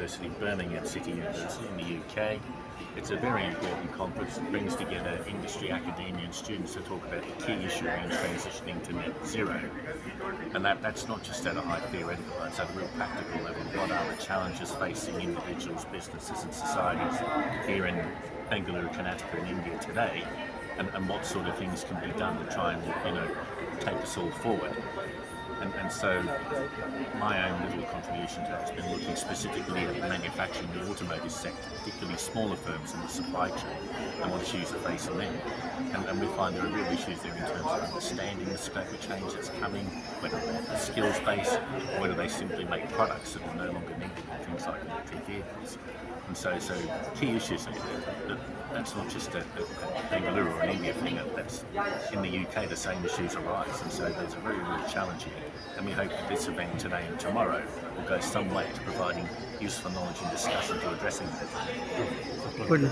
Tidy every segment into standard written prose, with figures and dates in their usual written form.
University, Birmingham City University in the UK. It's a very important conference that brings together industry, academia and students to talk about the key issue around transitioning to net zero. And that's not just at a high theoretical, it's at a real practical level. What are the challenges facing individuals, businesses and societies here in Bangalore, Karnataka and India today, and what sort of things can be done to try and take us all forward. And so my own little contribution to that has been looking specifically at the manufacturing and the automotive sector, particularly smaller firms in the supply chain, and what issues are facing them. And we find there are real issues there in terms of understanding the scope of change that's coming, whether they're skills based, or whether they simply make products that are no longer needed in things like electric vehicles. And so key issues that's not just a Bangalore or an India thing, that's in the UK the same issues arise, and so there's a very real challenge here. And we hope that this event today and tomorrow will go some way to providing useful knowledge and discussion to addressing that. Good.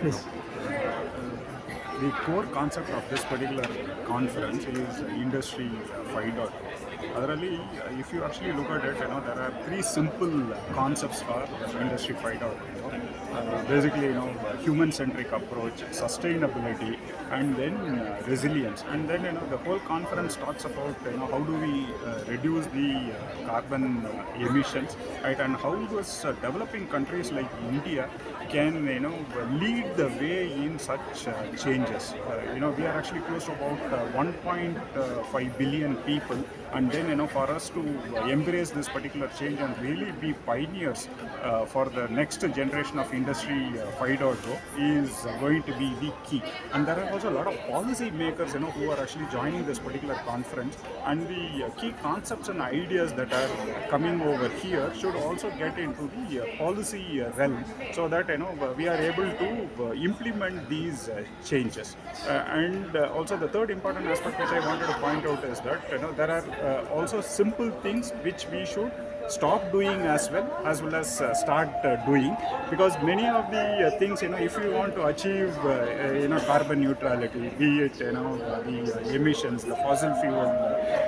Please. The core concept of this particular conference is Industry 5.0. Adರಲ್ಲಿ, if you actually look at it, there are three simple concepts for Industry 5.0. Basically, human-centric approach, sustainability, and then resilience. And then, the whole conference talks about, how do we reduce the carbon emissions, right? And how does developing countries like India can, lead the way in such changes. We are actually close to about 1.5 billion people, and then, for us to embrace this particular change and really be pioneers for the next generation of Industry 5.0 is going to be the key. And there are also a lot of policy makers, who are actually joining this particular conference, and the key concepts and ideas that are coming over here should also get into the policy realm, so that we are able to implement these changes. And also the third important aspect which I wanted to point out is that there are also simple things which we should stop doing as well as start doing, because many of the things, if you want to achieve carbon neutrality, be it the emissions, the fossil fuel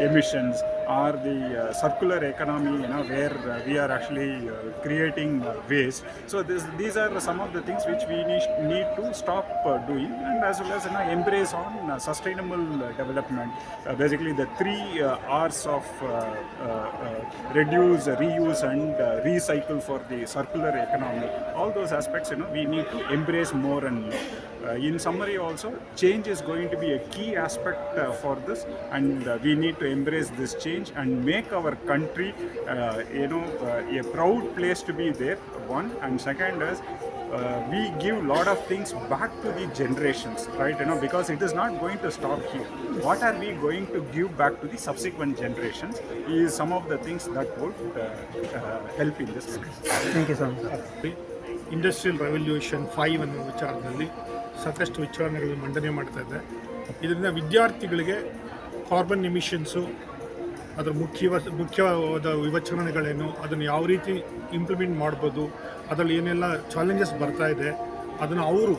emissions, or the circular economy, where we are actually creating waste. So these are some of the things which we need to stop doing, and as well as embrace on sustainable development. Basically the three R's of reduce, reuse and recycle for the circular economy. All those aspects, we need to embrace more and more. In summary also, change is going to be a key aspect for this, and we need to embrace this change and make our country a proud place to be there, one. And second is we give a lot of things back to the generations, right? Because it is not going to stop here. What are we going to give back to the subsequent generations is some of the things that would help in this. Thank you so much. Industrial revolution 5 ಅನ್ನೋ ವಿಚಾರದಲ್ಲಿ ಸಾಕಷ್ಟು ವಿಚಾರಣೆಗಳನ್ನು ಮಂಡನೆ ಮಾಡ್ತಾ ಇದೆ. ಇದರಿಂದ ವಿದ್ಯಾರ್ಥಿಗಳಿಗೆ carbon ಎಮಿಷನ್ಸು, ಅದರ ಮುಖ್ಯವಾದ ವಿವಚನೆಗಳೇನು, ಅದನ್ನು ಯಾವ ರೀತಿ ಇಂಪ್ಲಿಮೆಂಟ್ ಮಾಡ್ಬೋದು, ಅದರಲ್ಲಿ ಏನೆಲ್ಲ ಚಾಲೆಂಜಸ್ ಬರ್ತಾ ಇದೆ, ಅದನ್ನು ಅವರು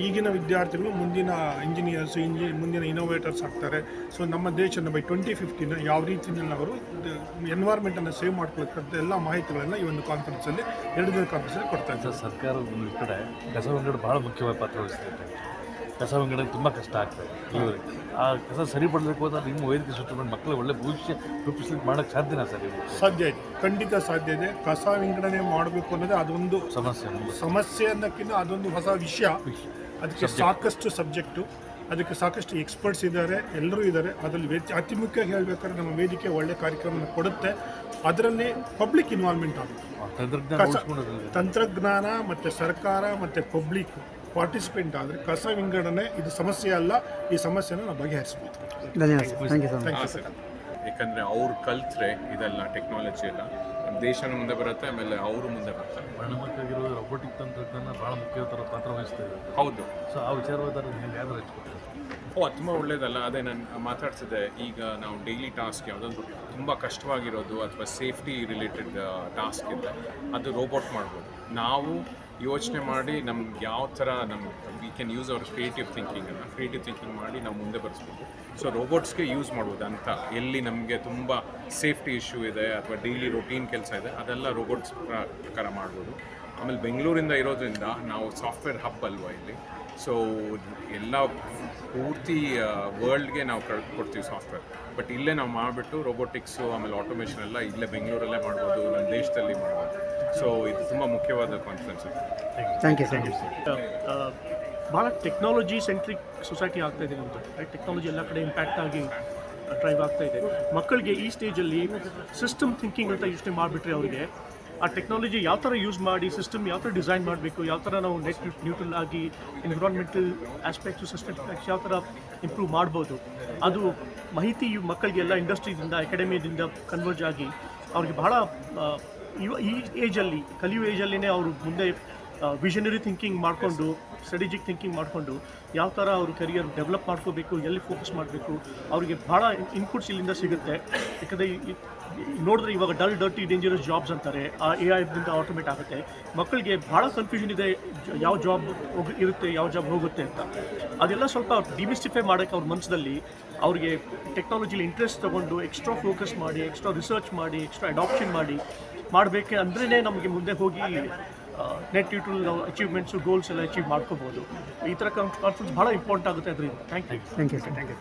ಈಗಿನ ವಿದ್ಯಾರ್ಥಿಗಳು ಮುಂದಿನ ಇಂಜಿನಿಯರ್ಸ್, ಮುಂದಿನ ಇನೋವೇಟರ್ಸ್ ಆಗ್ತಾರೆ. ಸೊ ನಮ್ಮ ದೇಶನ ಬೈ 2050 ಯಾವ ರೀತಿಯಲ್ಲಿ ಅವರು ಎನ್ವೈರ್ಮೆಂಟನ್ನು ಸೇವ್ ಮಾಡ್ಕೊಳ್ತಕ್ಕಂಥ ಎಲ್ಲ ಮಾಹಿತಿಗಳನ್ನು ಈ ಒಂದು ಕಾನ್ಫರೆನ್ಸಲ್ಲಿ 2 ದಿನದ ಕಾನ್ಫರೆನ್ಸಲ್ಲಿ ಕೊಡ್ತಾ ಇದ್ದಾರೆ. ಸರ್ಕಾರ ಒಂದು ಕಡೆ ಕಸ ವಿಂಗಡಣೆ ಭಾಳ ಮುಖ್ಯವಾದ ಪಾತ್ರ ವಹಿಸ್ತಾ ಕಸ ವಿಂಗಡಣೆ ತುಂಬ ಕಷ್ಟ ಆಗ್ತದೆ ಇವರಿಗೆ. ಆ ಕಸ ಸರಿಪಡಬೇಕು ಅಂತ ನಿಮ್ಮ ವೇದಿಕೆ ಸೃಷ್ಟಿ ಮಾಡಿ ಮಕ್ಕಳು ಒಳ್ಳೆ ಭವಿಷ್ಯ ರೂಪಿಸ್ಲಿಕ್ಕೆ ಮಾಡೋಕ್ಕೆ ಸಾಧ್ಯನಾ ಸರ್? ಸಾಧ್ಯ ಇದೆ, ಖಂಡಿತ ಸಾಧ್ಯ ಇದೆ. ಕಸ ವಿಂಗಡಣೆ ಮಾಡಬೇಕು ಅನ್ನೋದು ಅದೊಂದು ಸಮಸ್ಯೆ ಅನ್ನೋಕ್ಕಿಂತ ಅದೊಂದು ಹೊಸ ವಿಷಯ. ಅದಕ್ಕೆ ಸಾಕಷ್ಟು ಸಬ್ಜೆಕ್ಟು, ಅದಕ್ಕೆ ಸಾಕಷ್ಟು ಎಕ್ಸ್ಪರ್ಟ್ಸ್ ಇದ್ದಾರೆ, ಎಲ್ಲರೂ ಇದ್ದಾರೆ. ಅದರಲ್ಲಿ ಅತಿ ಮುಖ್ಯವಾಗಿ ಹೇಳಬೇಕಾದ್ರೆ ನಮ್ಮ ವೇದಿಕೆ ಒಳ್ಳೆ ಕಾರ್ಯಕ್ರಮ ಕೊಡುತ್ತೆ. ಅದರಲ್ಲಿ ಪಬ್ಲಿಕ್ ಇನ್ವಾಲ್ವ್ಮೆಂಟ್ ಆಗುತ್ತೆ. ತಂತ್ರಜ್ಞಾನ ಮತ್ತು ಸರ್ಕಾರ ಮತ್ತು ಪಬ್ಲಿಕ್ ಪಾರ್ಟಿಸಿಪೆಂಟ್ ಆದರೆ ಕಸ ವಿಂಗಡಣೆ ಇದು ಸಮಸ್ಯೆ ಅಲ್ಲ, ಈ ಸಮಸ್ಯೆನ ನಾವು ಬಗೆಹರಿಸಬೇಕು. ಯಾಕಂದರೆ ಅವ್ರು ಕಲ್ತ್ರೆ ಇದೆಲ್ಲ ಟೆಕ್ನಾಲಜಿ ಎಲ್ಲ ದೇಶನ ಮುಂದೆ ಬರುತ್ತೆ, ಆಮೇಲೆ ಅವರು ಮುಂದೆ ಬರ್ತಾರೆ. ಪರಿಣಾಮಕ್ಕಾಗಿರೋ ರೋಬೋಟಿಕ್ ತಂತ್ರಜ್ಞಾನ ಭಾಳ ಮುಖ್ಯವಾದ ಪಾತ್ರ ವಹಿಸ್ತಾ ಇದೆ. ಹೌದು, ಸೊ ಆ ವಿಚಾರವಾದ ಯಾರು ಹಚ್ಕೊಡ್ತಾರೆ? ಅದು ತುಂಬ ಒಳ್ಳೆಯದಲ್ಲ. ಅದೇ ನಾನು ಮಾತಾಡ್ಸಿದೆ, ಈಗ ನಾವು ಡೈಲಿ ಟಾಸ್ಕ್ ಯಾವುದಾದ್ರು ತುಂಬ ಕಷ್ಟವಾಗಿರೋದು ಅಥವಾ ಸೇಫ್ಟಿ ರಿಲೇಟೆಡ್ ಟಾಸ್ಕ್ ಇದ್ದರೆ ಅದು ರೋಬೋಟ್ ಮಾಡ್ಬೋದು. ನಾವು ಯೋಚನೆ ಮಾಡಿ ನಮ್ಗೆ ಯಾವ ಥರ we can use hour creative thinking ಮಾಡಿ ನಾವು ಮುಂದೆ ಬರೆಸ್ಬೋದು. ಸೊ ರೋಬೋಟ್ಸ್ಗೆ ಯೂಸ್ ಮಾಡ್ಬೋದು ಅಂತ ಎಲ್ಲಿ ನಮಗೆ ತುಂಬ ಸೇಫ್ಟಿ ಇಶ್ಯೂ ಇದೆ ಅಥವಾ ಡೈಲಿ ರೊಟೀನ್ ಕೆಲಸ ಇದೆ ಅದೆಲ್ಲ ರೋಬೋಟ್ಸ್ ಪ್ರಕಾರ ಮಾಡ್ಬೋದು. ಆಮೇಲೆ ಬೆಂಗಳೂರಿಂದ ಇರೋದ್ರಿಂದ ನಾವು ಸಾಫ್ಟ್ವೇರ್ ಹಬ್ ಅಲ್ವಾ ಇಲ್ಲಿ, ಸೊ ಎಲ್ಲ ಪೂರ್ತಿ ವರ್ಲ್ಡ್ಗೆ ನಾವು ಕೊಡ್ತೀವಿ ಸಾಫ್ಟ್ವೇರ್. ಬಟ್ ಇಲ್ಲೇ ನಾವು ಮಾಡಿಬಿಟ್ಟು ರೋಬೋಟಿಕ್ಸು ಆಮೇಲೆ ಆಟೋಮೇಷನ್ ಎಲ್ಲ ಇಲ್ಲೇ ಬೆಂಗಳೂರಲ್ಲೇ ಮಾಡ್ಬೋದು, ನಮ್ಮ ದೇಶದಲ್ಲಿ ಮಾಡ್ಬೋದು. ಸೊ ಇದು ತುಂಬ ಮುಖ್ಯವಾದ ಕಾನ್ಫರೆನ್ಸ್ ಇದು. Thank you. ಭಾಳ ಟೆಕ್ನಾಲಜಿ ಸೆಂಟ್ರಿಕ್ ಸೊಸೈಟಿ ಆಗ್ತಾ ಇದೆ ನಮ್ಮದು. ಟೆಕ್ನಾಲಜಿ ಎಲ್ಲ ಕಡೆ ಇಂಪ್ಯಾಕ್ಟ್ ಆಗಿ ಡ್ರೈವ್ ಆಗ್ತಾ ಇದೆ. ಮಕ್ಕಳಿಗೆ ಈ ಸ್ಟೇಜಲ್ಲಿ ಸಿಸ್ಟಮ್ ಥಿಂಕಿಂಗ್ ಅಂತ ಯೋಚನೆ ಮಾಡಿಬಿಟ್ರೆ ಅವರಿಗೆ ಆ ಟೆಕ್ನಾಲಜಿ ಯಾವ ಥರ ಯೂಸ್ ಮಾಡಿ ಸಿಸ್ಟಮ್ ಯಾವ ಥರ ಡಿಸೈನ್ ಮಾಡಬೇಕು, ಯಾವ ಥರ ನಾವು ನೆಟ್ ನ್ಯೂಟ್ರಲ್ ಆಗಿ ಎನ್ವಿರಾನ್ಮೆಂಟಲ್ ಆಸ್ಪೆಕ್ಟು ಸಸ್ಟೈನಬಿಲಿಟಿ ಯಾವ ಥರ ಇಂಪ್ರೂವ್ ಮಾಡ್ಬೋದು, ಅದು ಮಾಹಿತಿ ಮಕ್ಕಳಿಗೆಲ್ಲ ಇಂಡಸ್ಟ್ರಿಯಿಂದ ಅಕಾಡೆಮಿಯಿಂದ ಕನ್ವರ್ಜ್ ಆಗಿ ಅವ್ರಿಗೆ ಭಾಳ ಈ ಏಜಲ್ಲಿ ಕಲಿಯುವ ಏಜಲ್ಲಿನೇ ಅವರು ಮುಂದೆ ವಿಷನರಿ ಥಿಂಕಿಂಗ್ ಮಾಡಿಕೊಂಡು ಸ್ಟ್ರಾಟಜಿಕ್ ಥಿಂಕಿಂಗ್ ಮಾಡಿಕೊಂಡು ಯಾವ ಥರ ಅವರು ಕರಿಯರ್ ಡೆವಲಪ್ ಮಾಡ್ಕೋಬೇಕು, ಎಲ್ಲಿ ಫೋಕಸ್ ಮಾಡಬೇಕು, ಅವರಿಗೆ ಭಾಳ ಇನ್ಪುಟ್ಸ್ ಇಲ್ಲಿಂದ ಸಿಗುತ್ತೆ. ಯಾಕಂದರೆ ನೋಡಿದ್ರೆ ಇವಾಗ ಡರ್ಟಿ ಡೇಂಜರಸ್ ಜಾಬ್ಸ್ ಅಂತಾರೆ, ಆ AI ಆಟೋಮೇಟ್ ಆಗುತ್ತೆ. ಮಕ್ಕಳಿಗೆ ಭಾಳ ಕನ್ಫ್ಯೂಷನ್ ಇದೆ, ಯಾವ ಜಾಬ್ ಇರುತ್ತೆ ಯಾವ ಜಾಬ್ ಹೋಗುತ್ತೆ ಅಂತ. ಅದೆಲ್ಲ ಸ್ವಲ್ಪ ಡಿಮಿಸ್ಟಿಫೈ ಮಾಡೋಕ್ಕೆ ಅವ್ರ ಮನಸ್ಸಲ್ಲಿ ಅವ್ರಿಗೆ ಟೆಕ್ನಾಲಜಿಲಿ ಇಂಟ್ರೆಸ್ಟ್ ತೊಗೊಂಡು ಎಕ್ಸ್ಟ್ರಾ ಫೋಕಸ್ ಮಾಡಿ, ಎಕ್ಸ್ಟ್ರಾ ರಿಸರ್ಚ್ ಮಾಡಿ, ಎಕ್ಸ್ಟ್ರಾ ಅಡಾಪ್ಷನ್ ಮಾಡಬೇಕೆ ಅಂದ್ರೇ ನಮಗೆ ಮುಂದೆ ಹೋಗಿ ನೆಟ್ ನ್ಯೂಟ್ರಲ್ ಅಚೀವ್ಮೆಂಟ್ಸು ಗೋಲ್ಸ್ ಎಲ್ಲ ಅಚೀವ್ ಮಾಡ್ಕೋಬೋದು. ಈ ಥರ ಕಾನ್ಫರೆನ್ಸ್ ಭಾಳ ಇಂಪಾರ್ಟೆಂಟ್ ಆಗುತ್ತೆ ಅದರಿಂದ. Thank you.